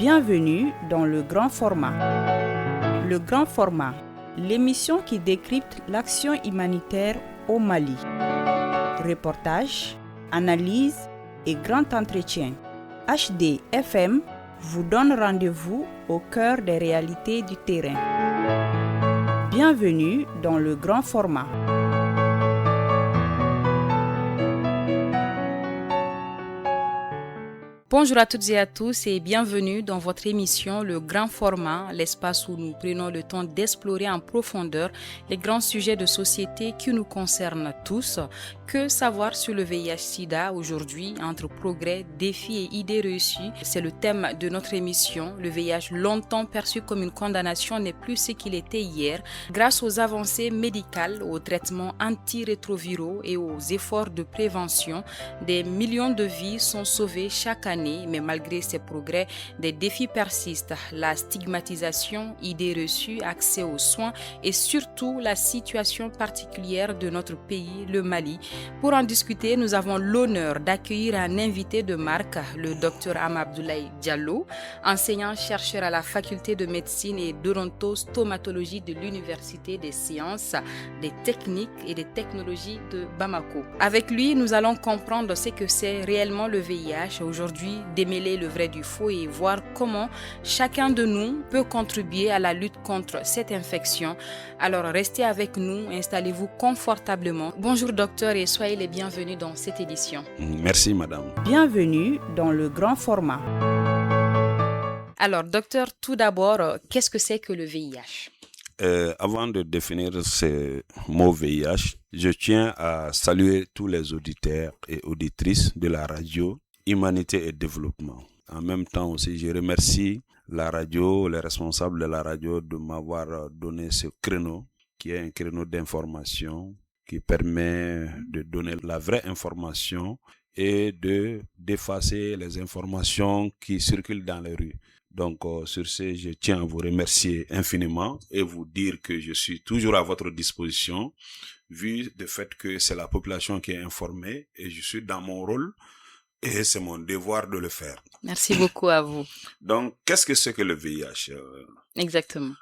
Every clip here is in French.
Bienvenue dans le grand format. Le grand format, l'émission qui décrypte l'action humanitaire au Mali. Reportages, analyses et grands entretiens. HD-FM vous donne rendez-vous au cœur des réalités du terrain. Bienvenue dans le grand format. Bonjour à toutes et à tous et bienvenue dans votre émission Le Grand Format, l'espace où nous prenons le temps d'explorer en profondeur les grands sujets de société qui nous concernent tous. Que savoir sur le VIH-Sida aujourd'hui entre progrès, défis et idées reçues? C'est le thème de notre émission. Le VIH, longtemps perçu comme une condamnation, n'est plus ce qu'il était hier. Grâce aux avancées médicales, aux traitements antirétroviraux et aux efforts de prévention, des millions de vies sont sauvées chaque année. Mais malgré ces progrès, des défis persistent. La stigmatisation, idées reçues, accès aux soins et surtout la situation particulière de notre pays, le Mali. Pour en discuter, nous avons l'honneur d'accueillir un invité de marque, le Dr Abdoulaye Diallo, enseignant-chercheur à la faculté de médecine et d'odontostomatologie de l'Université des sciences, des techniques et des technologies de Bamako. Avec lui, nous allons comprendre ce que c'est réellement le VIH aujourd'hui, démêler le vrai du faux et voir comment chacun de nous peut contribuer à la lutte contre cette infection. Alors restez avec nous, installez-vous confortablement. Bonjour docteur et soyez les bienvenus dans cette édition. Merci madame. Bienvenue dans le grand format. Alors docteur, tout d'abord, qu'est-ce que c'est que le VIH ? Avant de définir ce mot VIH, je tiens à saluer tous les auditeurs et auditrices de la radio Humanité et Développement. En même temps aussi, je remercie la radio, les responsables de la radio de m'avoir donné ce créneau, qui est un créneau d'information qui permet de donner la vraie information et d'effacer les informations qui circulent dans les rues. Donc, sur ce, je tiens à vous remercier infiniment et vous dire que je suis toujours à votre disposition, vu le fait que c'est la population qui est informée et je suis dans mon rôle et c'est mon devoir de le faire. Merci beaucoup à vous. Donc, qu'est-ce que c'est que le VIH ? Exactement.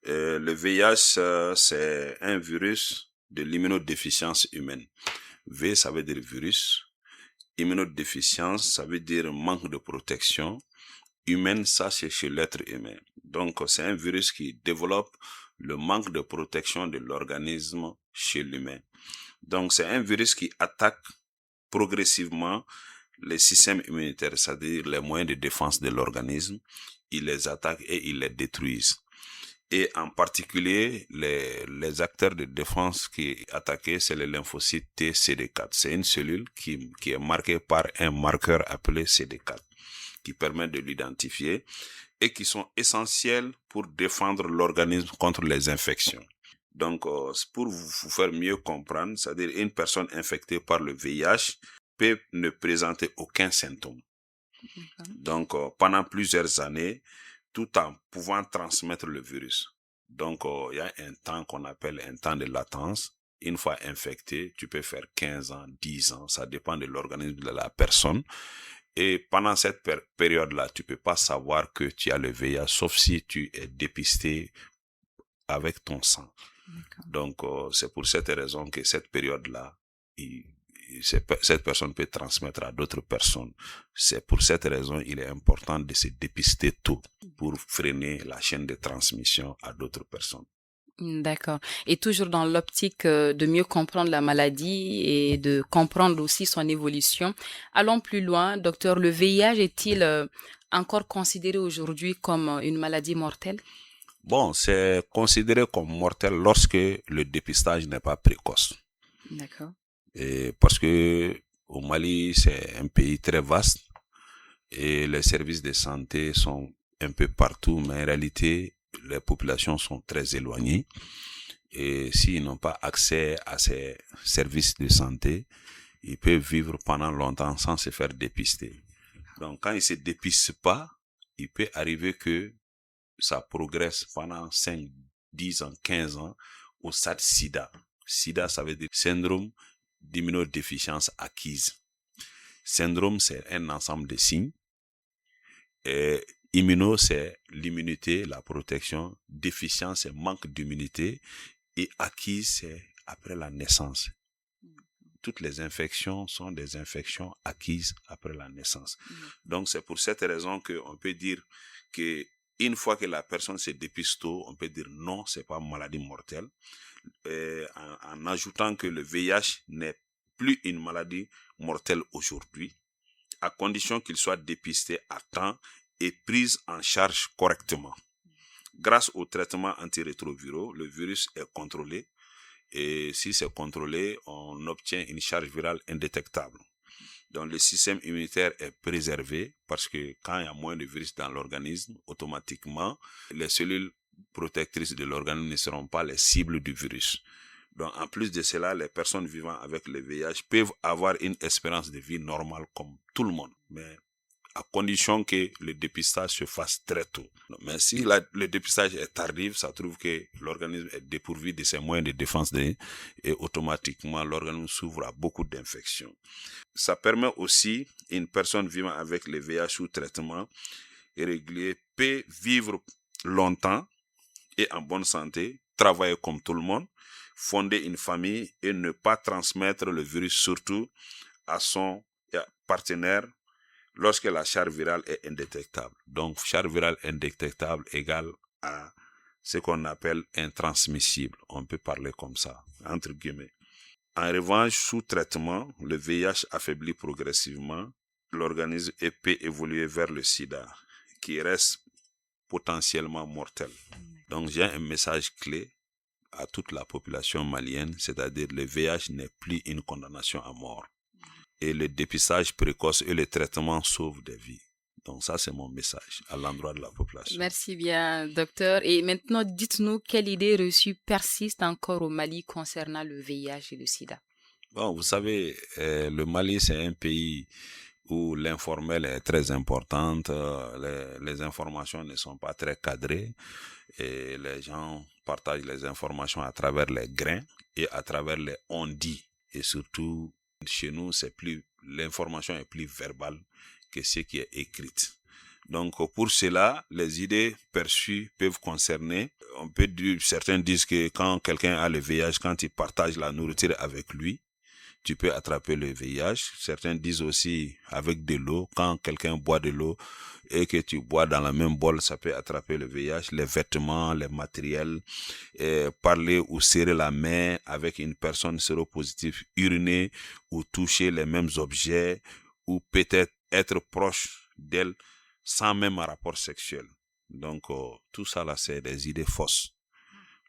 Le VIH, c'est un virus de l'immunodéficience humaine. V, ça veut dire virus. Immunodéficience, ça veut dire manque de protection. Humaine, ça c'est chez l'être humain. Donc, c'est un virus qui développe le manque de protection de l'organisme chez l'humain. Donc, c'est un virus qui attaque progressivement les systèmes immunitaires, c'est-à-dire les moyens de défense de l'organisme. Il les attaque et il les détruit. Et en particulier, les acteurs de défense qui est attaqués, c'est les lymphocytes T-CD4. C'est une cellule qui est marquée par un marqueur appelé CD4, qui permet de l'identifier et qui sont essentiels pour défendre l'organisme contre les infections. Donc, pour vous faire mieux comprendre, c'est-à-dire une personne infectée par le VIH peut ne présenter aucun symptôme. Donc, pendant plusieurs années, tout en pouvant transmettre le virus. Donc, il y a un temps qu'on appelle un temps de latence. Une fois infecté, tu peux faire 15 ans, 10 ans, ça dépend de l'organisme de la personne. Et pendant cette période-là, tu peux pas savoir que tu as le VIH, sauf si tu es dépisté avec ton sang. Donc, c'est pour cette raison que cette période-là, cette personne peut transmettre à d'autres personnes. C'est pour cette raison il est important de se dépister tôt pour freiner la chaîne de transmission à d'autres personnes. D'accord. Et toujours dans l'optique de mieux comprendre la maladie et de comprendre aussi son évolution, allons plus loin. Docteur, le VIH est-il encore considéré aujourd'hui comme une maladie mortelle ? Bon, c'est considéré comme mortel lorsque le dépistage n'est pas précoce. D'accord. Et parce que au Mali, c'est un pays très vaste et les services de santé sont un peu partout, mais en réalité, les populations sont très éloignées. Et s'ils n'ont pas accès à ces services de santé, ils peuvent vivre pendant longtemps sans se faire dépister. Donc, quand ils se dépistent pas, il peut arriver que ça progresse pendant 5, 10 ans, 15 ans au stade SIDA. SIDA, ça veut dire syndrome d'immunodéficience acquise. Syndrome, c'est un ensemble de signes Immuno, c'est l'immunité, la protection. Déficience, c'est manque d'immunité. Et acquise, c'est après la naissance. Toutes les infections sont des infections acquises après la naissance. Donc, c'est pour cette raison qu'on peut dire que une fois que la personne se dépiste tôt, on peut dire non, c'est pas maladie mortelle. En ajoutant que le VIH n'est plus une maladie mortelle aujourd'hui, à condition qu'il soit dépisté à temps et pris en charge correctement. Grâce aux traitements antirétroviraux, le virus est contrôlé. Et si c'est contrôlé, on obtient une charge virale indétectable. Donc le système immunitaire est préservé parce que quand il y a moins de virus dans l'organisme, automatiquement, les cellules protectrices de l'organisme ne seront pas les cibles du virus. Donc en plus de cela, les personnes vivant avec le VIH peuvent avoir une espérance de vie normale comme tout le monde. Mais à condition que le dépistage se fasse très tôt. Mais si le dépistage est tardif, ça trouve que l'organisme est dépourvu de ses moyens de défense et automatiquement l'organisme s'ouvre à beaucoup d'infections. Ça permet aussi une personne vivant avec le VIH sous traitement régulier peut vivre longtemps et en bonne santé, travailler comme tout le monde, fonder une famille et ne pas transmettre le virus surtout à son partenaire lorsque la charge virale est indétectable. Donc, charge virale indétectable égale à ce qu'on appelle intransmissible. On peut parler comme ça, entre guillemets. En revanche, sous traitement, le VIH affaiblit progressivement l'organisme et peut évoluer vers le sida, qui reste potentiellement mortel. Donc, j'ai un message clé à toute la population malienne, c'est-à-dire le VIH n'est plus une condamnation à mort. Et le dépistage précoce et le traitement sauvent des vies. Donc ça, c'est mon message à l'endroit de la population. Merci bien, docteur. Et maintenant, dites-nous quelle idée reçue persiste encore au Mali concernant le VIH et le sida. Bon, vous savez, le Mali, c'est un pays où l'informel est très importante, les informations ne sont pas très cadrées et les gens partagent les informations à travers les grains et à travers les on-dit. Et surtout, chez nous, l'information est plus verbale que ce qui est écrite. Donc, pour cela, les idées perçues peuvent concerner, certains disent que quand quelqu'un a le VIH, quand il partage la nourriture avec lui, tu peux attraper le VIH. Certains disent aussi avec de l'eau, quand quelqu'un boit de l'eau et que tu bois dans la même bol, ça peut attraper le VIH. Les vêtements, les matériels, parler ou serrer la main avec une personne séropositive, uriner ou toucher les mêmes objets ou peut-être être proche d'elle sans même un rapport sexuel. Donc, tout ça là, c'est des idées fausses.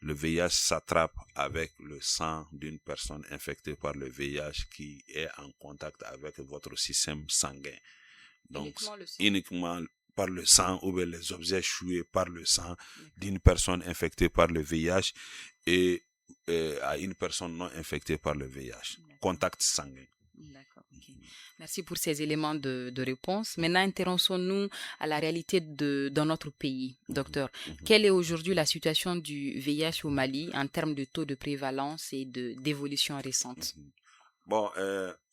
Le VIH s'attrape avec le sang d'une personne infectée par le VIH qui est en contact avec votre système sanguin. Donc, uniquement par le sang ou bien les objets choués par le sang d'une personne infectée par le VIH et à une personne non infectée par le VIH. Contact sanguin. D'accord. Okay. Merci pour ces éléments de réponse. Maintenant, intéressons-nous à la réalité dans notre pays, docteur. Quelle est aujourd'hui la situation du VIH au Mali en termes de taux de prévalence et d'évolution récente? Bon,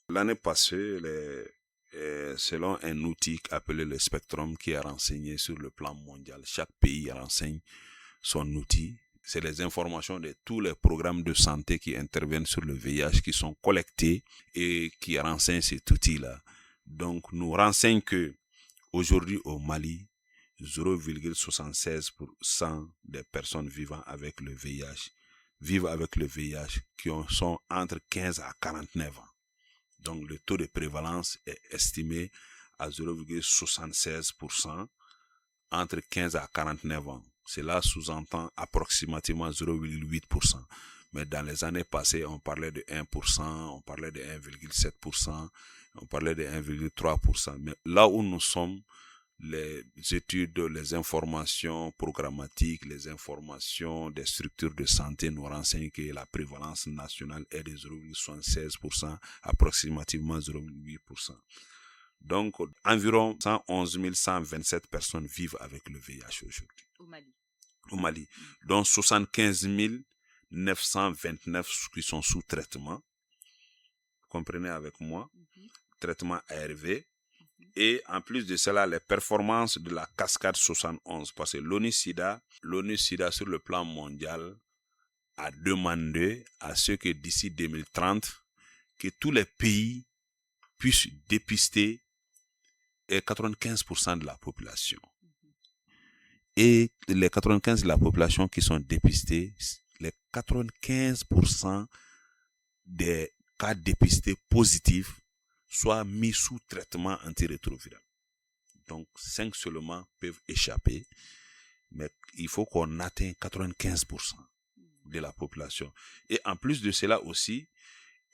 l'année passée, selon un outil appelé le Spectrum qui est renseigné sur le plan mondial, chaque pays renseigne son outil. C'est les informations de tous les programmes de santé qui interviennent sur le VIH qui sont collectés et qui renseignent cet outil-là. Donc, nous renseignent que aujourd'hui au Mali, 0,76% des personnes vivant avec le VIH vivent avec le VIH qui sont entre 15 à 49 ans. Donc, le taux de prévalence est estimé à 0,76% entre 15 à 49 ans. Cela sous-entend approximativement 0,8%. Mais dans les années passées, on parlait de 1%, on parlait de 1,7%, on parlait de 1,3%. Mais là où nous sommes, les études, les informations programmatiques, les informations des structures de santé nous renseignent que la prévalence nationale est de 0,76%, approximativement 0,8%. Donc, environ 111 127 personnes vivent avec le VIH aujourd'hui. Au Mali. Donc, 75 929 qui sont sous traitement. Comprenez avec moi. Traitement ARV. Et en plus de cela, les performances de la cascade 71, parce que l'ONU-SIDA sur le plan mondial a demandé à ce que d'ici 2030, que tous les pays puissent dépister 95% de la population. Et les 95% de la population qui sont dépistés, les 95% des cas dépistés positifs soient mis sous traitement antirétroviral. Donc, 5 seulement peuvent échapper, mais il faut qu'on atteigne 95% de la population. Et en plus de cela aussi,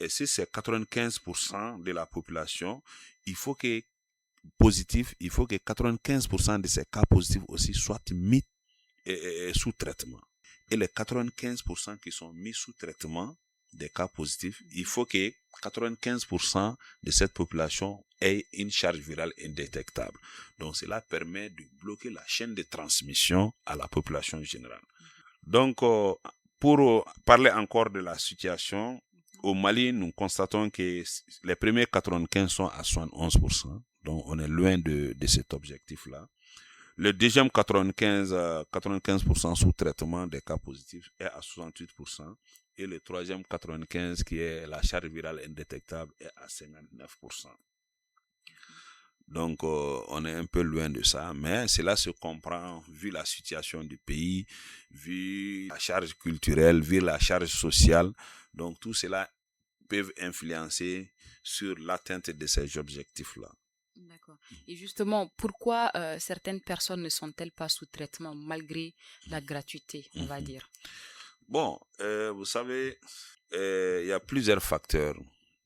et si c'est 95% de la population, il faut que 95% de ces cas positifs aussi soient mis sous traitement. Et les 95% qui sont mis sous traitement des cas positifs, il faut que 95% de cette population ait une charge virale indétectable. Donc, cela permet de bloquer la chaîne de transmission à la population générale. Donc, pour parler encore de la situation, au Mali, nous constatons que les premiers 95 sont à 71%. Donc, on est loin de cet objectif-là. Le deuxième 95% sous traitement des cas positifs est à 68%. Et le troisième 95% qui est la charge virale indétectable est à 59%. Donc, on est un peu loin de ça, mais cela se comprend vu la situation du pays, vu la charge culturelle, vu la charge sociale. Donc, tout cela peut influencer sur l'atteinte de ces objectifs-là. D'accord. Et justement, pourquoi certaines personnes ne sont-elles pas sous traitement malgré la gratuité, on va dire? Bon, vous savez, il y a plusieurs facteurs.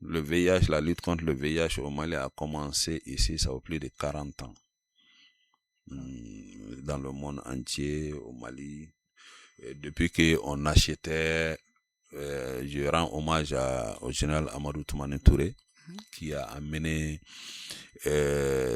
Le VIH, la lutte contre le VIH au Mali a commencé ici, ça fait plus de 40 ans. Dans le monde entier, au Mali, depuis qu'on achetait, je rends hommage au général Amadou Toumani Touré, qui a amené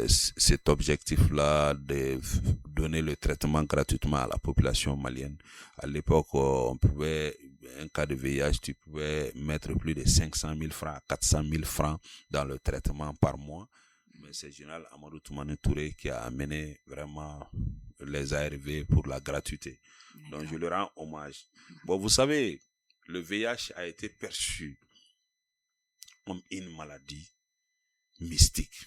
cet objectif-là de donner le traitement gratuitement à la population malienne. À l'époque, on pouvait, un cas de VIH, tu pouvais mettre plus de 500 000 francs, 400 000 francs dans le traitement par mois. Mais c'est le général Amadou Toumani Touré qui a amené vraiment les ARV pour la gratuité. Donc, je le rends hommage. Bon, vous savez, le VIH a été perçu comme une maladie mystique.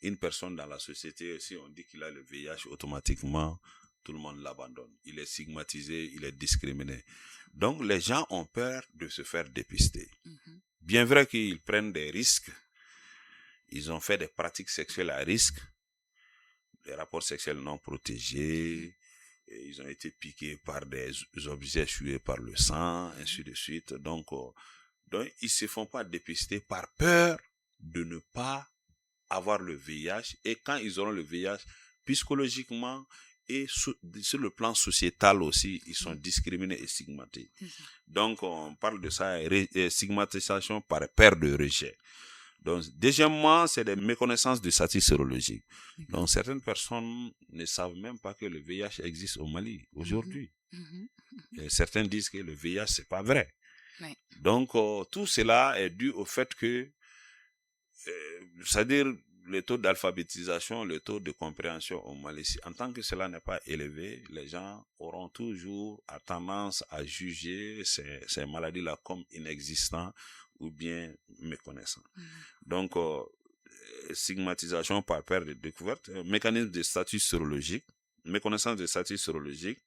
Une personne dans la société, si on dit qu'il a le VIH, automatiquement, tout le monde l'abandonne. Il est stigmatisé, il est discriminé. Donc, les gens ont peur de se faire dépister. Bien vrai qu'ils prennent des risques. Ils ont fait des pratiques sexuelles à risque, des rapports sexuels non protégés, et ils ont été piqués par des objets sués par le sang, ainsi de suite. Donc, ils se font pas dépister par peur de ne pas avoir le VIH. Et quand ils auront le VIH, psychologiquement et sur le plan sociétal aussi, ils sont discriminés et stigmatisés. Donc, on parle de ça, stigmatisation par peur de rejet. Donc, deuxièmement, c'est des méconnaissances de statut sérologique. Donc, certaines personnes ne savent même pas que le VIH existe au Mali aujourd'hui. Et certains disent que le VIH, c'est pas vrai. Oui. Donc, tout cela est dû au fait que, c'est-à-dire le taux d'alphabétisation, le taux de compréhension au Mali, en tant que cela n'est pas élevé, les gens auront toujours tendance à juger ces maladies-là comme inexistantes ou bien méconnaissants. Donc, stigmatisation par peur de découverte, mécanisme de statut sérologique, méconnaissance de statut sérologique,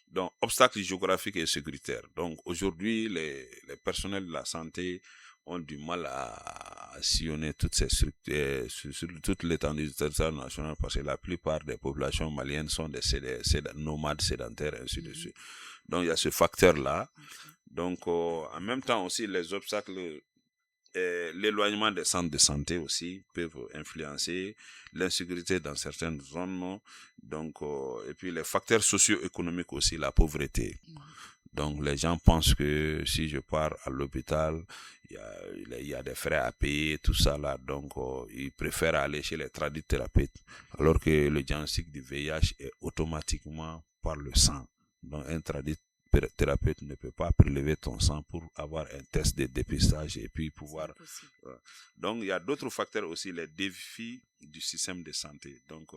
donc obstacles géographiques et sécuritaires. Donc, aujourd'hui, les personnels de la santé ont du mal à sillonner toutes ces structures sur toute l'étendue du territoire national parce que la plupart des populations maliennes sont des nomades sédentaires, ainsi de suite. Donc, il y a ce facteur-là. Donc, en même temps aussi, les obstacles, l'éloignement des centres de santé aussi peuvent influencer l'insécurité dans certaines zones. Donc, et puis les facteurs socio-économiques aussi, la pauvreté. Donc, les gens pensent que si je pars à l'hôpital, il y a des frais à payer, tout ça là. Donc, ils préfèrent aller chez les tradithérapeutes, alors que le diagnostic du VIH est automatiquement par le sang. Donc, un thérapeute ne peut pas prélever ton sang pour avoir un test de dépistage et puis pouvoir... Donc, il y a d'autres facteurs aussi, les défis du système de santé. Donc,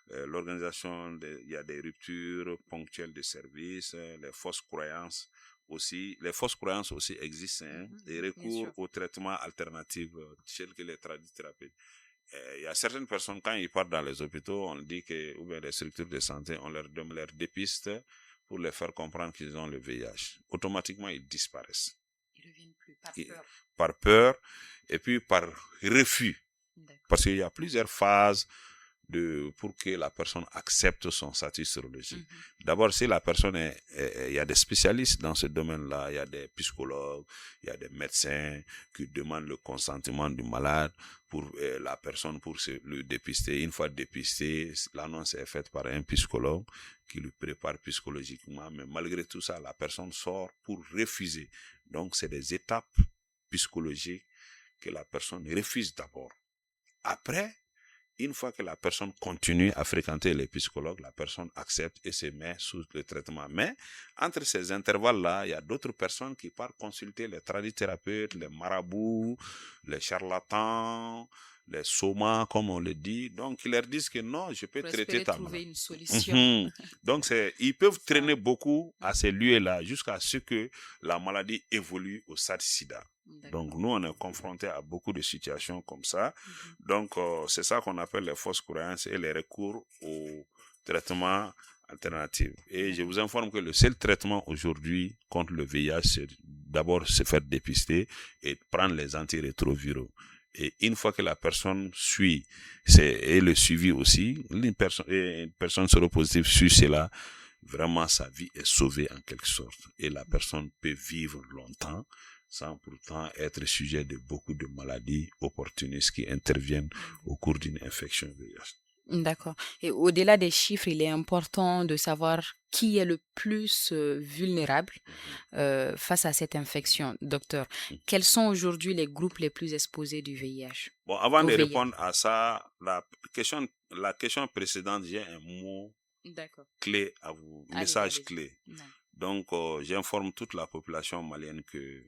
l'organisation, il y a des ruptures ponctuelles de services, les fausses croyances aussi. Les fausses croyances aussi existent, et recours aux traitements alternatifs, tels que les tradithérapeutes. Il y a certaines personnes, quand ils partent dans les hôpitaux, on dit que, ou bien les structures de santé, on leur dépiste pour les faire comprendre qu'ils ont le VIH. Automatiquement, ils disparaissent. Ils ne reviennent plus par peur. Par peur et puis par refus. Parce qu'il y a plusieurs phases pour que la personne accepte son statut sérologique. D'abord, si la personne il y a des spécialistes dans ce domaine-là, il y a des psychologues, il y a des médecins qui demandent le consentement du malade pour la personne pour le dépister. Une fois dépisté, l'annonce est faite par un psychologue qui le prépare psychologiquement, mais malgré tout ça, la personne sort pour refuser. Donc, c'est des étapes psychologiques que la personne refuse d'abord. Après, une fois que la personne continue à fréquenter les psychologues, la personne accepte et se met sous le traitement. Mais entre ces intervalles-là, il y a d'autres personnes qui partent consulter les tradithérapeutes, les marabouts, les charlatans, les somas, comme on le dit. Donc, ils leur disent que non, je peux traiter ta maladie. Une solution. Donc, ils peuvent traîner beaucoup à ces lieux-là jusqu'à ce que la maladie évolue au stade sida. Donc, nous, on est confrontés à beaucoup de situations comme ça. Donc, c'est ça qu'on appelle les fausses croyances et les recours au traitement alternatif. Et je vous informe que le seul traitement aujourd'hui contre le VIH, c'est d'abord se faire dépister et prendre les antirétroviraux. Et une fois que la personne suit, et le suivi aussi, une personne séropositive suit cela, vraiment sa vie est sauvée en quelque sorte. Et la personne peut vivre longtemps sans pourtant être sujet de beaucoup de maladies opportunistes qui interviennent au cours d'une infection VIH. D'accord. Et au-delà des chiffres, il est important de savoir qui est le plus vulnérable face à cette infection. Docteur, quels sont aujourd'hui les groupes les plus exposés du VIH? Bon, avant de répondre à ça, la question précédente, j'ai un mot clé à vous, message clé. Donc, j'informe toute la population malienne que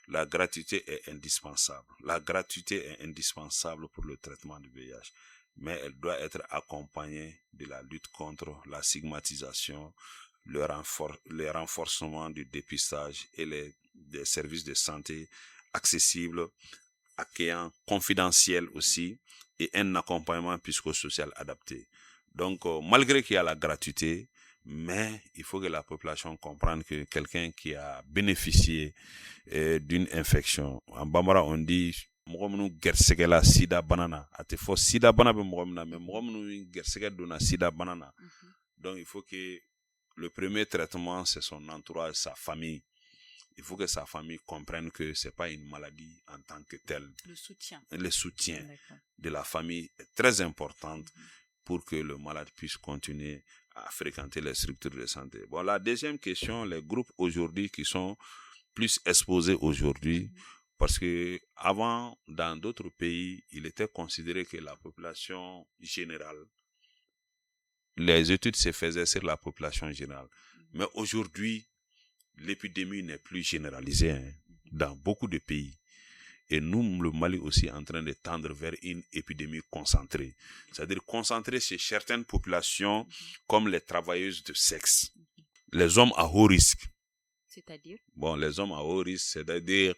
la gratuité est indispensable. La gratuité est indispensable pour le traitement du VIH, mais elle doit être accompagnée de la lutte contre la stigmatisation, le renforcement du dépistage et des services de santé accessibles, accueillants, confidentiels aussi, et un accompagnement psychosocial adapté. Donc, malgré qu'il y a la gratuité, mais il faut que la population comprenne que quelqu'un qui a bénéficié d'une infection, en Bambara on dit mɔgɔ minnu gɛrisɛgɛ la sida bana na a tɛ fɔ sida bana bɛ mɔgɔ min na mais mɔgɔ minnu gɛrisɛgɛ donna sida bana na. Donc il faut que le premier traitement c'est son entourage, sa famille. Il faut que sa famille comprenne que c'est pas une maladie en tant que telle. Le soutien de la famille est très important pour que le malade puisse continuer à fréquenter les structures de santé. Bon, la deuxième question, les groupes aujourd'hui qui sont plus exposés aujourd'hui, parce que avant, dans d'autres pays, il était considéré que la population générale, les études se faisaient sur la population générale. Mais aujourd'hui, l'épidémie n'est plus généralisée dans beaucoup de pays. Et nous, le Mali aussi, est en train de tendre vers une épidémie concentrée. C'est-à-dire concentrée chez certaines populations comme les travailleuses de sexe, les hommes à haut risque. C'est-à-dire? Bon, les hommes à haut risque, c'est-à-dire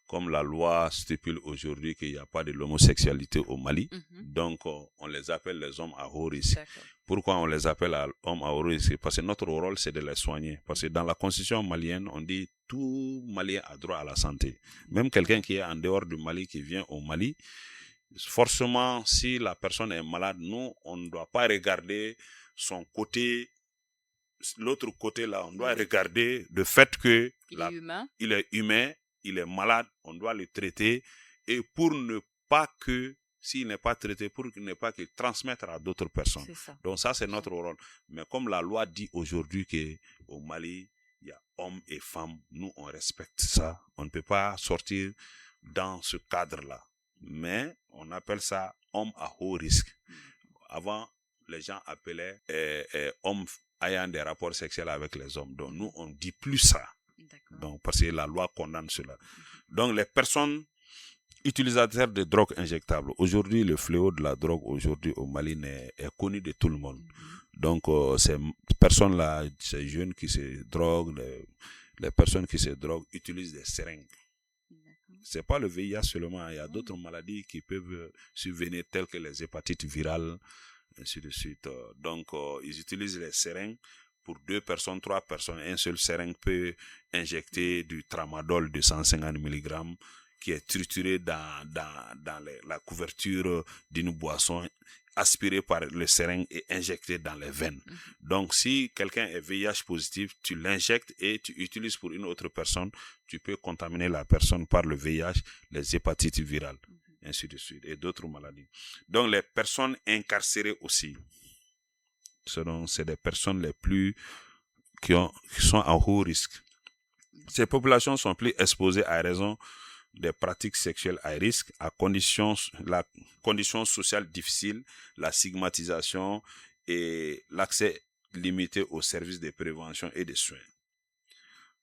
comme la loi stipule aujourd'hui qu'il n'y a pas de l'homosexualité au Mali. Donc, on les appelle les hommes à haut risque. Pourquoi on les appelle hommes à haut risque? Parce que notre rôle, c'est de les soigner. Parce que dans la constitution malienne, on dit tout Malien a droit à la santé. Même quelqu'un qui est en dehors du Mali, qui vient au Mali, forcément, si la personne est malade, nous, on ne doit pas regarder son côté, l'autre côté là, on doit regarder le fait que il est humain, il est malade, on doit le traiter, et pour ne pas que, s'il n'est pas traité, pour ne pas qu'il transmette à d'autres personnes. Donc ça, c'est notre rôle. Mais comme la loi dit aujourd'hui qu'au Mali, il y a hommes et femmes, nous, on respecte ça. On ne peut pas sortir dans ce cadre-là. Mais on appelle ça homme à haut risque. Avant, les gens appelaient hommes ayant des rapports sexuels avec les hommes. Donc nous, on ne dit plus ça. Donc, parce que la loi condamne cela. Donc les personnes utilisateurs de drogues injectables. Aujourd'hui, le fléau de la drogue aujourd'hui au Mali est connu de tout le monde. Donc ces personnes-là, ces jeunes qui se droguent, les personnes qui se droguent utilisent des seringues. C'est pas le VIH seulement, il y a d'autres maladies qui peuvent survenir telles que les hépatites virales, ainsi de suite. Donc ils utilisent les seringues pour 2 personnes, 3 personnes. Un seul seringue peut injecter du tramadol de 150 mg qui est trituré dans la couverture d'une boisson, aspiré par le seringue et injecté dans les veines. Donc, si quelqu'un est VIH positif, tu l'injectes et tu utilises pour une autre personne, tu peux contaminer la personne par le VIH, les hépatites virales, ainsi de suite, et d'autres maladies. Donc, les personnes incarcérées aussi, c'est des personnes les plus qui sont à haut risque. Ces populations sont plus exposées à raison des pratiques sexuelles à risque, la condition sociale difficile, la stigmatisation et l'accès limité aux services de prévention et de soins.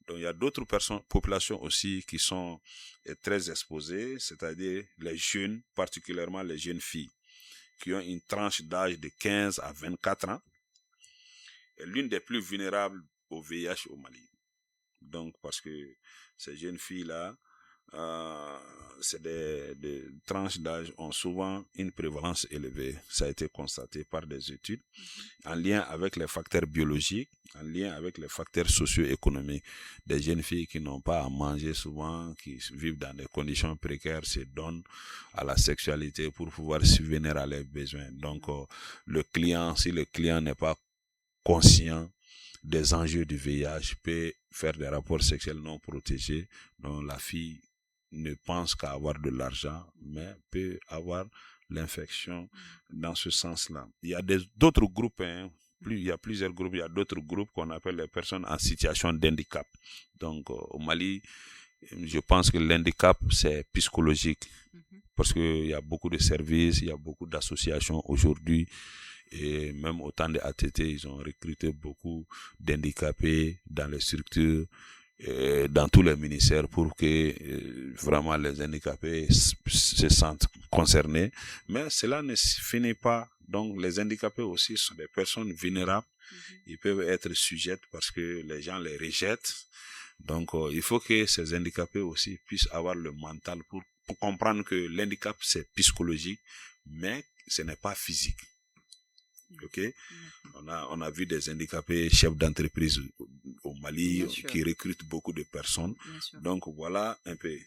Donc il y a d'autres populations aussi qui sont très exposées, c'est-à-dire les jeunes, particulièrement les jeunes filles, qui ont une tranche d'âge de 15 à 24 ans, est l'une des plus vulnérables au VIH au Mali. Donc parce que ces jeunes filles-là, c'est des tranches d'âge ont souvent une prévalence élevée. Ça a été constaté par des études en lien avec les facteurs biologiques, en lien avec les facteurs socio-économiques. Des jeunes filles qui n'ont pas à manger souvent, qui vivent dans des conditions précaires, se donnent à la sexualité pour pouvoir subvenir à leurs besoins. Donc, si le client n'est pas conscient des enjeux du VIH, peut faire des rapports sexuels non protégés. Donc, la fille ne pense qu'à avoir de l'argent, mais peut avoir l'infection dans ce sens-là. Il y a d'autres groupes, il y a plusieurs groupes, il y a d'autres groupes qu'on appelle les personnes en situation d'handicap. Donc, au Mali, je pense que l'handicap, c'est psychologique, parce qu'il y a beaucoup de services, il y a beaucoup d'associations aujourd'hui, et même au temps de ATT, ils ont recruté beaucoup d'handicapés dans les structures, dans tous les ministères pour que vraiment les handicapés se sentent concernés. Mais cela ne finit pas. Donc les handicapés aussi sont des personnes vulnérables. Ils peuvent être sujettes parce que les gens les rejettent. Donc il faut que ces handicapés aussi puissent avoir le mental pour comprendre que l'handicap c'est psychologique, mais ce n'est pas physique. Ok, on a vu des handicapés chefs d'entreprise au Mali qui recrutent beaucoup de personnes. Donc voilà un peu.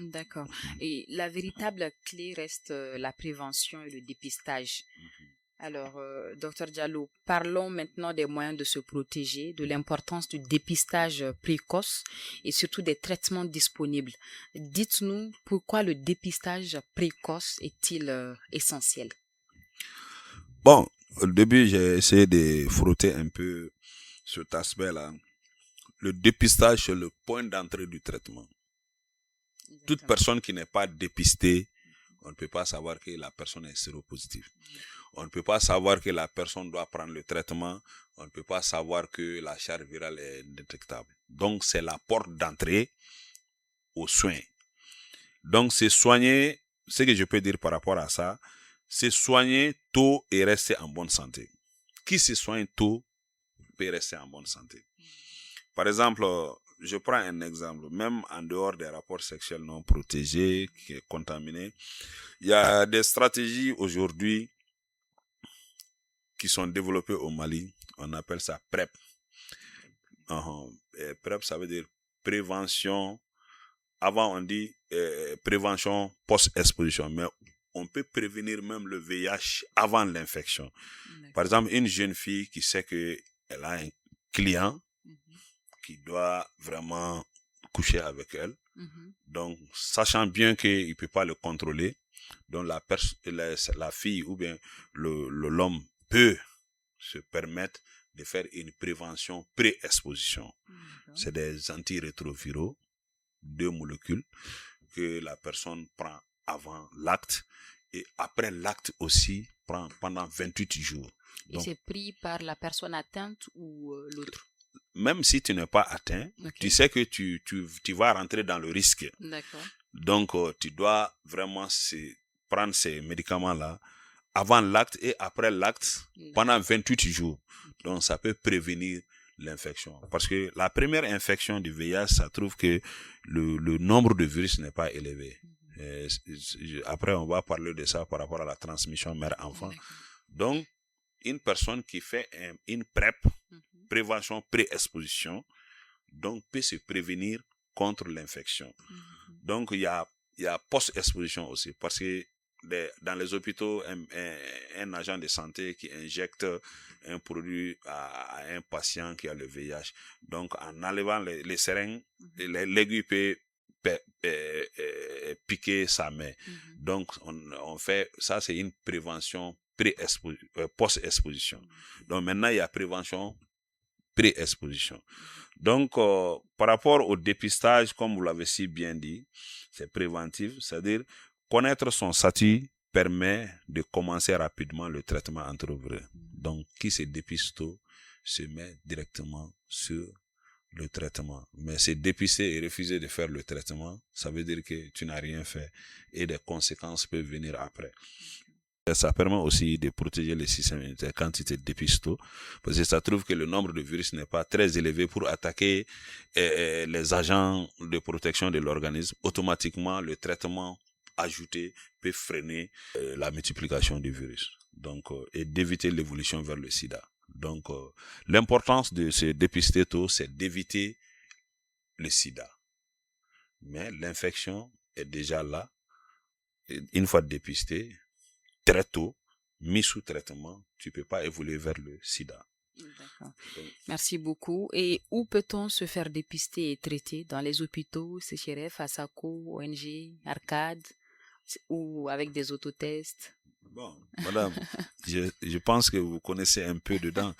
D'accord. Et la véritable clé reste la prévention et le dépistage. Alors, Dr Diallo, parlons maintenant des moyens de se protéger, de l'importance du dépistage précoce et surtout des traitements disponibles. Dites-nous pourquoi le dépistage précoce est-il essentiel? Bon, au début, j'ai essayé de frotter un peu cet aspect-là. Le dépistage, c'est le point d'entrée du traitement. Exactement. Toute personne qui n'est pas dépistée, on ne peut pas savoir que la personne est séropositive. On ne peut pas savoir que la personne doit prendre le traitement. On ne peut pas savoir que la charge virale est détectable. Donc, c'est la porte d'entrée aux soins. Donc, c'est soigner, ce que je peux dire par rapport à ça, c'est soigner tôt et rester en bonne santé. Qui se soigne tôt peut rester en bonne santé. Par exemple, je prends un exemple, même en dehors des rapports sexuels non protégés, qui est contaminé, il y a des stratégies aujourd'hui qui sont développées au Mali. On appelle ça PrEP. PrEP, ça veut dire prévention. Avant, on dit prévention post-exposition, mais on peut prévenir même le VIH avant l'infection. Par exemple, une jeune fille qui sait qu'elle a un client qui doit vraiment coucher avec elle. Donc, sachant bien qu'il ne peut pas le contrôler, donc la fille ou bien l'homme peut se permettre de faire une prévention pré-exposition. C'est des antirétroviraux, 2 molécules que la personne prend avant l'acte et après l'acte aussi, prend pendant 28 jours. Et c'est pris par la personne atteinte ou l'autre? Même si tu n'es pas atteint, tu sais que tu vas rentrer dans le risque. D'accord. Donc, tu dois vraiment prendre ces médicaments-là avant l'acte et après l'acte pendant 28 jours. Donc, ça peut prévenir l'infection. Parce que la première infection du VIH, ça trouve que le nombre de virus n'est pas élevé. Après, on va parler de ça par rapport à la transmission mère-enfant. Donc, une personne qui fait une PrEP, prévention pré-exposition, donc peut se prévenir contre l'infection. Donc, il y a post-exposition aussi, parce que dans les hôpitaux, un agent de santé qui injecte un produit à un patient qui a le VIH. Donc, en enlevant les seringues, l'aiguille peut piquer sa main. Donc, on fait, ça c'est une prévention post-exposition. Donc, maintenant, il y a prévention pré-exposition. Donc, par rapport au dépistage, comme vous l'avez si bien dit, c'est préventif, c'est-à-dire connaître son statut permet de commencer rapidement le traitement entrepris. Donc, qui se dépiste tôt se met directement sur le traitement. Mais se dépister et refuser de faire le traitement, ça veut dire que tu n'as rien fait et des conséquences peuvent venir après. Ça permet aussi de protéger le système immunitaire quand tu te dépistes tôt, parce que ça trouve que le nombre de virus n'est pas très élevé pour attaquer les agents de protection de l'organisme. Automatiquement, le traitement ajouté peut freiner la multiplication du virus, donc et d'éviter l'évolution vers le sida. Donc, l'importance de se dépister tôt, c'est d'éviter le sida. Mais l'infection est déjà là. Une fois dépisté, très tôt, mis sous traitement, tu ne peux pas évoluer vers le sida. D'accord. Merci beaucoup. Et où peut-on se faire dépister et traiter? Dans les hôpitaux, CHRF, ASACO, ONG, Arcade, ou avec des autotests? Bon, madame, je pense que vous connaissez un peu dedans.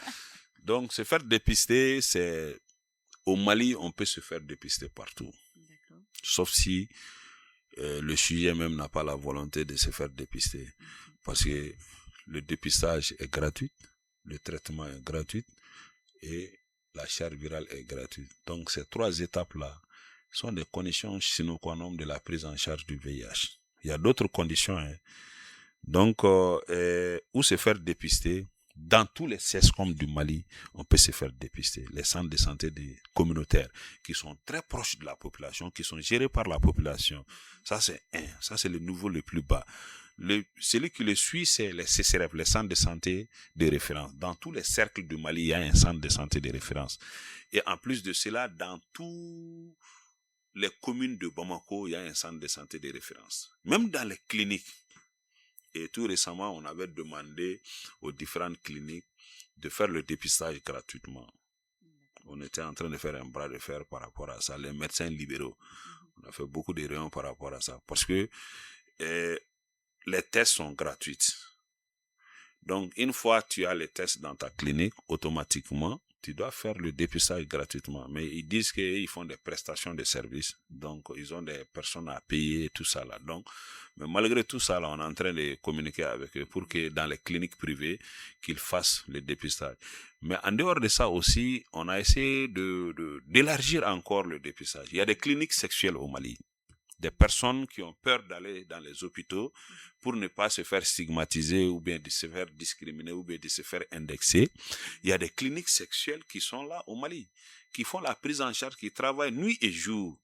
Donc, se faire dépister, c'est... Au Mali, on peut se faire dépister partout. D'accord. Sauf si le sujet même n'a pas la volonté de se faire dépister. Parce que le dépistage est gratuit, le traitement est gratuit et la charge virale est gratuite. Donc, ces trois étapes-là sont des conditions sine qua non de la prise en charge du VIH. Il y a d'autres conditions, hein. Donc, où se faire dépister, dans tous les CESCOM du Mali, on peut se faire dépister. Les centres de santé communautaires qui sont très proches de la population, qui sont gérés par la population. Ça, c'est le niveau le plus bas. Celui qui le suit, c'est les CCRF, les centres de santé de référence. Dans tous les cercles du Mali, il y a un centre de santé de référence. Et en plus de cela, dans tous les communes de Bamako, il y a un centre de santé de référence. Même dans les cliniques. Et tout récemment, on avait demandé aux différentes cliniques de faire le dépistage gratuitement. On était en train de faire un bras de fer par rapport à ça. Les médecins libéraux, on a fait beaucoup de réunions par rapport à ça. Parce que les tests sont gratuits. Donc, une fois que tu as les tests dans ta clinique, automatiquement, tu dois faire le dépistage gratuitement. Mais ils disent qu'ils font des prestations de services. Donc, ils ont des personnes à payer et tout ça là. Donc, mais malgré tout ça là, on est en train de communiquer avec eux pour que dans les cliniques privées, qu'ils fassent le dépistage. Mais en dehors de ça aussi, on a essayé d'élargir encore le dépistage. Il y a des cliniques sexuelles au Mali. Des personnes qui ont peur d'aller dans les hôpitaux pour ne pas se faire stigmatiser ou bien de se faire discriminer ou bien de se faire indexer. Il y a des cliniques sexuelles qui sont là au Mali, qui font la prise en charge, qui travaillent nuit et jour.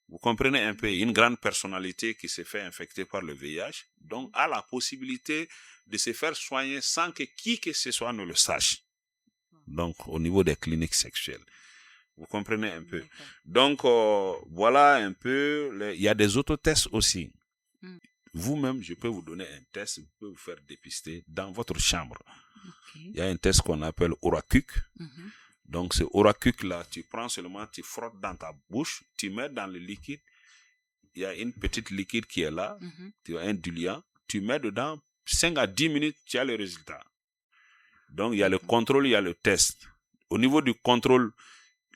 Vous comprenez un peu, une grande personnalité qui s'est fait infecter par le VIH, donc a la possibilité de se faire soigner sans que qui que ce soit ne le sache. Donc au niveau des cliniques sexuelles. Vous comprenez un peu. Donc, voilà un peu. Il y a des autotests aussi. Vous-même, je peux vous donner un test. Vous pouvez vous faire dépister dans votre chambre. Il y a un test qu'on appelle Oracuc. Donc, ce Oracuc-là, tu prends seulement, tu frottes dans ta bouche, tu mets dans le liquide. Il y a une petite liquide qui est là. Tu as un diluant. Tu mets dedans 5 à 10 minutes, tu as le résultat. Donc, il y a le contrôle, il y a le test. Au niveau du contrôle,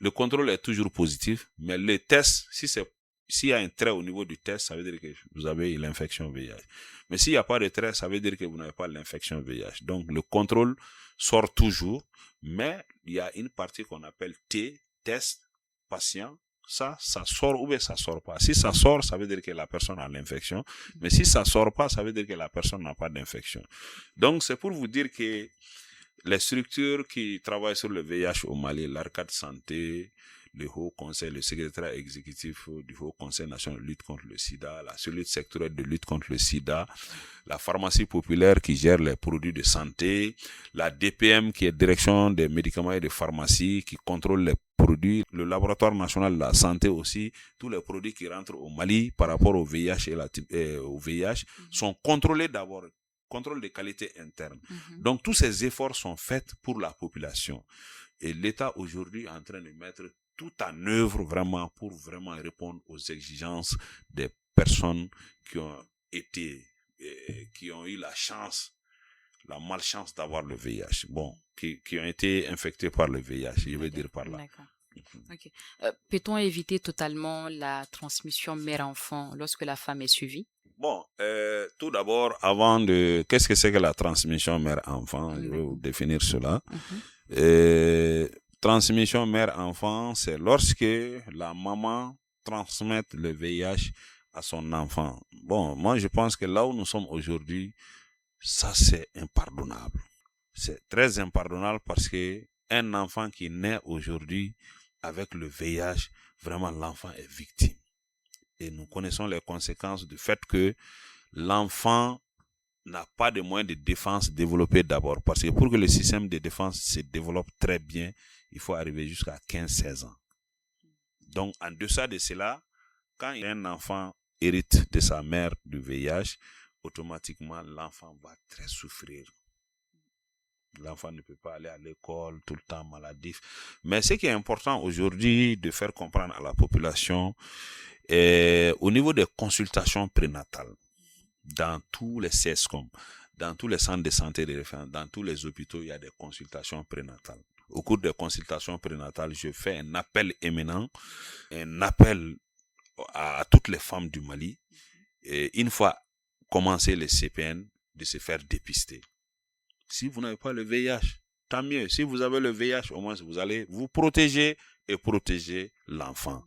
le contrôle est toujours positif, mais le test, si c'est s'il y a un trait au niveau du test, ça veut dire que vous avez l'infection VIH. Mais s'il n'y a pas de trait, ça veut dire que vous n'avez pas l'infection VIH. Donc, le contrôle sort toujours, mais il y a une partie qu'on appelle T, test, patient. Ça sort ou bien ça sort pas. Si ça sort, ça veut dire que la personne a l'infection. Mais si ça sort pas, ça veut dire que la personne n'a pas d'infection. Donc, c'est pour vous dire que les structures qui travaillent sur le VIH au Mali, l'Arcade Santé, le Haut Conseil, le secrétaire exécutif du Haut Conseil national de lutte contre le sida, la cellule sectorielle de lutte contre le sida, la pharmacie populaire qui gère les produits de santé, la DPM qui est direction des médicaments et des pharmacies qui contrôle les produits, le laboratoire national de la santé aussi, tous les produits qui rentrent au Mali par rapport au VIH au VIH sont contrôlés d'abord. Contrôle de qualité interne. Donc, tous ces efforts sont faits pour la population. Et l'État aujourd'hui est en train de mettre tout en œuvre vraiment pour vraiment répondre aux exigences des personnes qui ont été, qui ont eu la malchance d'avoir le VIH. Bon, qui ont été infectés par le VIH, je veux dire par là. D'accord. Okay. Peut-on éviter totalement la transmission mère-enfant lorsque la femme est suivie? Bon, tout d'abord, qu'est-ce que c'est que la transmission mère-enfant? Je vais vous définir cela. Transmission mère-enfant, c'est lorsque la maman transmet le VIH à son enfant. Bon, moi, je pense que là où nous sommes aujourd'hui, ça, c'est impardonnable. C'est très impardonnable parce que un enfant qui naît aujourd'hui avec le VIH, vraiment, l'enfant est victime. Et nous connaissons les conséquences du fait que l'enfant n'a pas de moyens de défense développés d'abord. Parce que pour que le système de défense se développe très bien, il faut arriver jusqu'à 15-16 ans. Donc, en deçà de cela, quand un enfant hérite de sa mère du VIH, automatiquement, l'enfant va très souffrir. L'enfant ne peut pas aller à l'école, tout le temps maladif. Mais ce qui est important aujourd'hui de faire comprendre à la population, au niveau des consultations prénatales, dans tous les CESCOM, dans tous les centres de santé de référence, dans tous les hôpitaux, il y a des consultations prénatales. Au cours des consultations prénatales, je fais un appel éminent, un appel à toutes les femmes du Mali, et une fois commencé le CPN, de se faire dépister. Si vous n'avez pas le VIH, tant mieux. Si vous avez le VIH, au moins vous allez vous protéger et protéger l'enfant.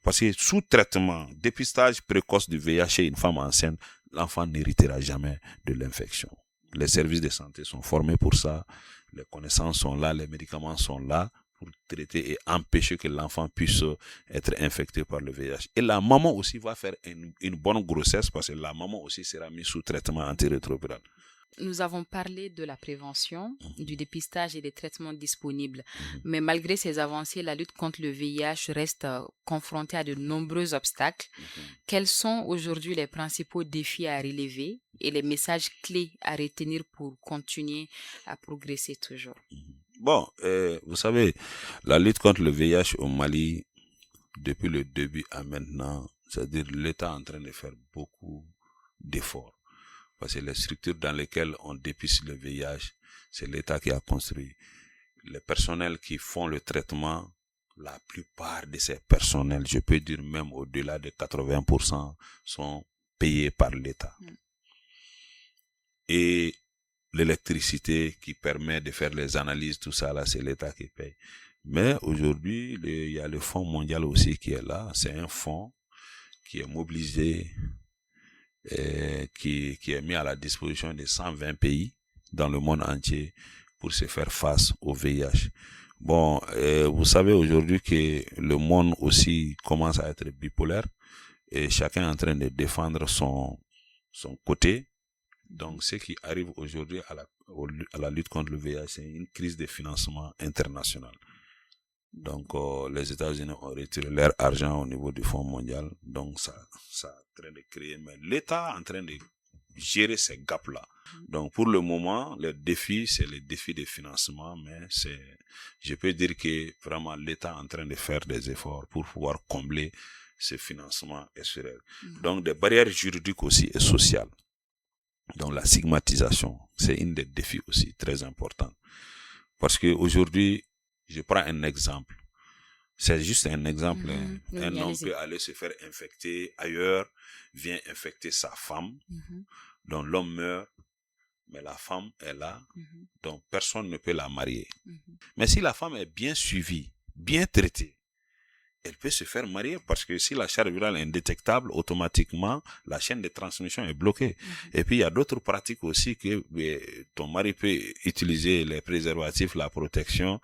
Parce que sous traitement, dépistage précoce du VIH chez une femme enceinte, l'enfant n'héritera jamais de l'infection. Les services de santé sont formés pour ça, les connaissances sont là, les médicaments sont là pour traiter et empêcher que l'enfant puisse être infecté par le VIH. Et la maman aussi va faire une bonne grossesse parce que la maman aussi sera mise sous traitement antirétroviral. Nous avons parlé de la prévention, du dépistage et des traitements disponibles. Mais malgré ces avancées, la lutte contre le VIH reste confrontée à de nombreux obstacles. Quels sont aujourd'hui les principaux défis à relever et les messages clés à retenir pour continuer à progresser toujours? Bon, vous savez, la lutte contre le VIH au Mali, depuis le début à maintenant, c'est-à-dire l'État est en train de faire beaucoup d'efforts. Parce que les structures dans lesquelles on dépiste le VIH, c'est l'État qui a construit. Les personnels qui font le traitement, la plupart de ces personnels, je peux dire même au-delà de 80%, sont payés par l'État. Et l'électricité qui permet de faire les analyses, tout ça là, c'est l'État qui paye. Mais aujourd'hui, il y a le Fonds mondial aussi qui est là. C'est un fonds qui est mobilisé, qui est mis à la disposition de 120 pays dans le monde entier pour se faire face au VIH. Bon, vous savez aujourd'hui que le monde aussi commence à être bipolaire et chacun est en train de défendre son côté. Donc, ce qui arrive aujourd'hui à la lutte contre le VIH, c'est une crise de financement international. Donc, les États-Unis ont retiré leur argent au niveau du Fonds mondial. Donc, ça est en train de créer. Mais l'État est en train de gérer ces gaps-là. Donc, pour le moment, le défi, c'est le défi de financement. Mais je peux dire que vraiment, l'État est en train de faire des efforts pour pouvoir combler ce financement SRL. Donc, des barrières juridiques aussi et sociales. Donc, la stigmatisation, c'est une des défis aussi très importants. Parce que aujourd'hui, je prends un exemple. C'est juste un exemple. Hein. Oui, Un homme allez-y. peut aller se faire infecter ailleurs, vient infecter sa femme, donc l'homme meurt, mais la femme est là, donc personne ne peut la marier. Mais si la femme est bien suivie, bien traitée, elle peut se faire marier parce que si la charge virale est indétectable, automatiquement, la chaîne de transmission est bloquée. Et puis, il y a d'autres pratiques aussi que ton mari peut utiliser les préservatifs, la protection,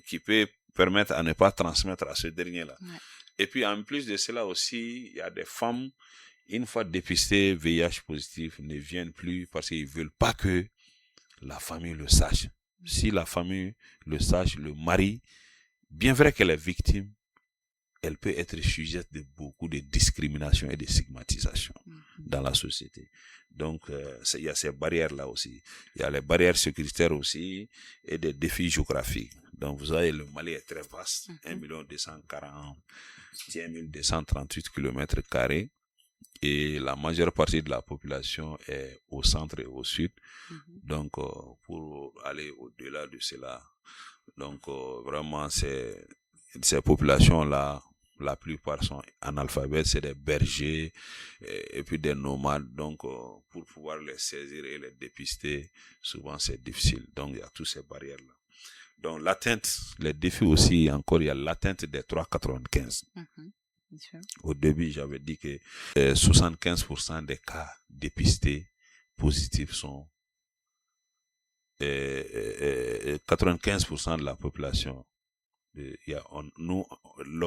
qui peut permettre à ne pas transmettre à ce dernier-là. Ouais. Et puis, en plus de cela aussi, il y a des femmes, une fois dépistées VIH positif, ne viennent plus parce qu'ils veulent pas que la famille le sache. Si la famille le sache, le mari, bien vrai qu'elle est victime, elle peut être sujette de beaucoup de discrimination et de stigmatisation dans la société. Donc, il y a ces barrières-là aussi. Il y a les barrières sécuritaires aussi et des défis géographiques. Donc, vous savez, le Mali est très vaste, 1 238 km², et la majeure partie de la population est au centre et au sud. Donc, pour aller au-delà de cela, donc vraiment, ces populations-là, la plupart sont analphabètes, c'est des bergers et puis des nomades. Donc, pour pouvoir les saisir et les dépister, souvent c'est difficile. Donc, il y a toutes ces barrières-là. Donc, l'atteinte, les défis aussi, encore, il y a l'atteinte des 3,95. Au début, j'avais dit que 75% des cas dépistés positifs sont 95% de la population.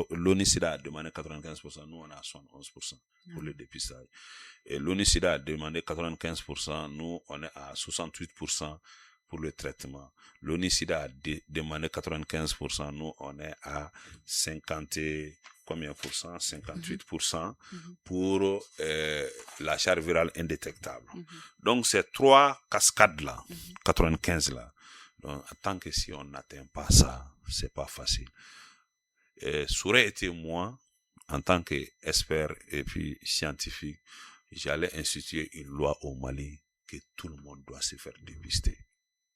L'ONU-SIDA a demandé 95%, nous on a 71% pour le dépistage. Et l'ONU-SIDA a demandé 95%, nous on est à 68% pour le traitement. L'ONU-SIDA a demandé 95%, nous on est à 58% pour la charge virale indétectable. Donc ces trois cascades-là, 95-là, donc, tant que si on n'atteint pas ça, c'est pas facile. Ça aurait été moi, en tant qu'expert et puis scientifique, j'allais instituer une loi au Mali que tout le monde doit se faire dépister.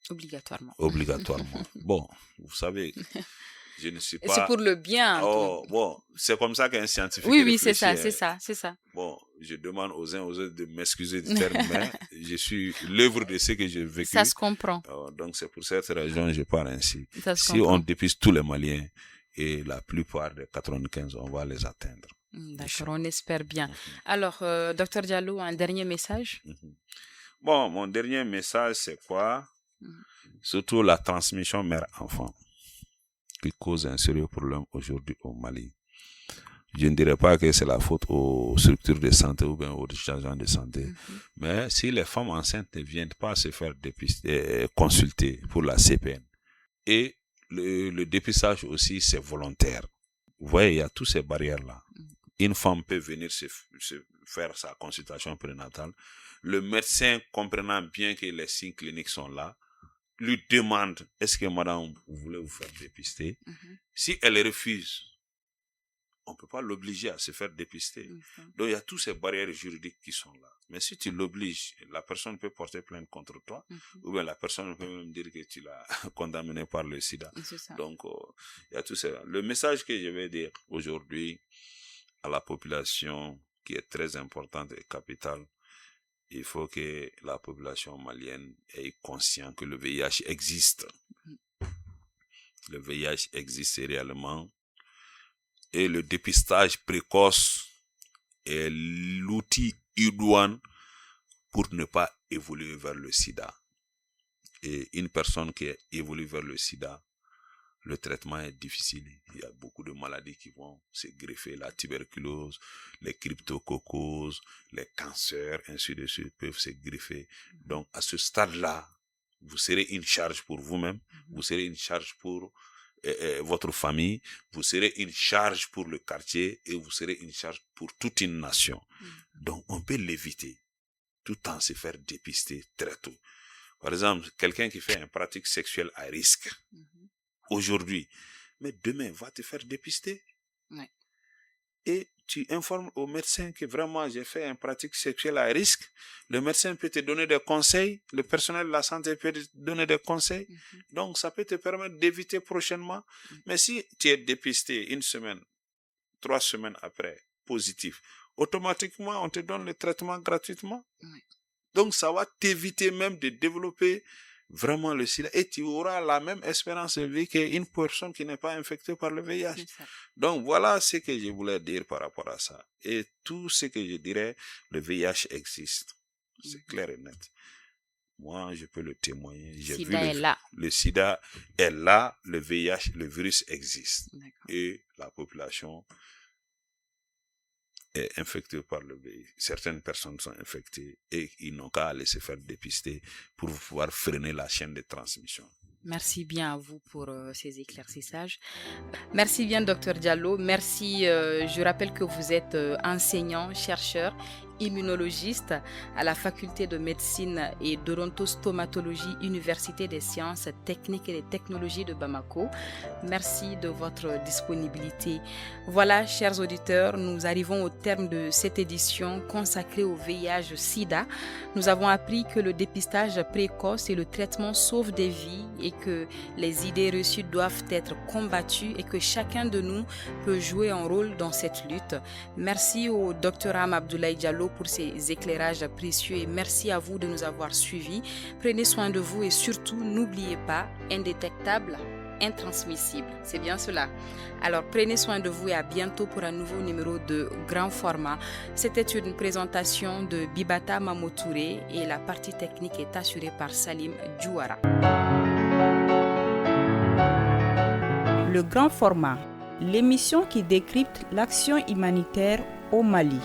Obligatoirement. Bon, vous savez, je ne suis pas... C'est pour le bien. Bon, c'est comme ça qu'un scientifique Oui, c'est réfléchit. c'est ça. Bon, je demande aux uns aux autres de m'excuser du terme, mais je suis l'œuvre de ce que j'ai vécu. Ça se comprend. Donc, c'est pour cette raison que je parle ainsi. Si on dépiste tous les Maliens, et la plupart des 95, on va les atteindre. D'accord, on espère bien. Alors, Dr Diallo, un dernier message? Bon, mon dernier message, c'est quoi? Surtout la transmission mère-enfant, qui cause un sérieux problème aujourd'hui au Mali. Je ne dirais pas que c'est la faute aux structures de santé ou bien aux agents de santé. Mais si les femmes enceintes ne viennent pas se faire consulter pour la CPN, et le dépistage aussi, c'est volontaire. Vous voyez, il y a toutes ces barrières-là. Une femme peut venir se faire sa consultation prénatale. Le médecin, comprenant bien que les signes cliniques sont là, lui demande, est-ce que madame, vous voulez vous faire dépister? Si elle refuse, on ne peut pas l'obliger à se faire dépister. Donc, il y a toutes ces barrières juridiques qui sont là. Mais si tu l'obliges, la personne peut porter plainte contre toi, ou bien la personne peut même dire que tu l'as contaminé par le sida. Donc, il y a tout ça. Le message que je vais dire aujourd'hui à la population, qui est très importante et capitale, il faut que la population malienne ait conscience que le VIH existe. Le VIH existe réellement. Et le dépistage précoce est l'outil idoine pour ne pas évoluer vers le sida. Et une personne qui évolue vers le sida, le traitement est difficile. Il y a beaucoup de maladies qui vont se greffer. La tuberculose, les cryptococoses, les cancers, ainsi de suite, peuvent se greffer. Donc, à ce stade-là, vous serez une charge pour vous-même, vous serez une charge pour votre famille, vous serez une charge pour le quartier et vous serez une charge pour toute une nation. Donc, on peut l'éviter tout en se faire dépister très tôt. Par exemple, quelqu'un qui fait une pratique sexuelle à risque aujourd'hui, mais demain va te faire dépister. Ouais. Et tu informes au médecin que vraiment j'ai fait une pratique sexuelle à risque. Le médecin peut te donner des conseils, le personnel de la santé peut te donner des conseils. Donc, ça peut te permettre d'éviter prochainement. Mais si tu es dépisté 1 semaine, 3 semaines après, positif, automatiquement, on te donne le traitement gratuitement. Donc, ça va t'éviter même de développer vraiment le sida et tu auras la même espérance de vie qu'une personne qui n'est pas infectée par le VIH. Donc, voilà ce que je voulais dire par rapport à ça. Et tout ce que je dirais, le VIH existe. C'est clair et net. Moi, je peux le témoigner. Le sida est là, le VIH, le virus existe. Et la population est infectée par le VIH. Certaines personnes sont infectées et ils n'ont qu'à aller se faire dépister pour pouvoir freiner la chaîne de transmission. Merci bien à vous pour ces éclaircissages. Merci bien, Dr Diallo. Merci. Je rappelle que vous êtes enseignant, chercheur, immunologiste à la faculté de médecine et d'odontostomatologie, Université des sciences techniques et des technologies de Bamako. Merci de votre disponibilité. Voilà, chers auditeurs, nous arrivons au terme de cette édition consacrée au VIH-Sida. Nous avons appris que le dépistage précoce et le traitement sauvent des vies et que les idées reçues doivent être combattues et que chacun de nous peut jouer un rôle dans cette lutte. Merci au Dr Ham Abdoulaye Diallo pour ces éclairages précieux et merci à vous de nous avoir suivis. Prenez soin de vous et surtout n'oubliez pas, indétectable, intransmissible. C'est bien cela. Alors prenez soin de vous et à bientôt pour un nouveau numéro de Grand Format. C'était une présentation de Bibata Mamotouré et la partie technique est assurée par Salim Djouara. Le Grand Format, l'émission qui décrypte l'action humanitaire au Mali.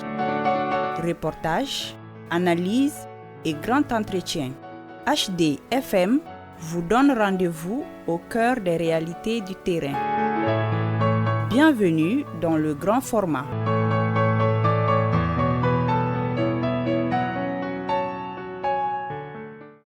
Reportage, analyse et grand entretien. HD FM vous donne rendez-vous au cœur des réalités du terrain. Bienvenue dans le Grand Format.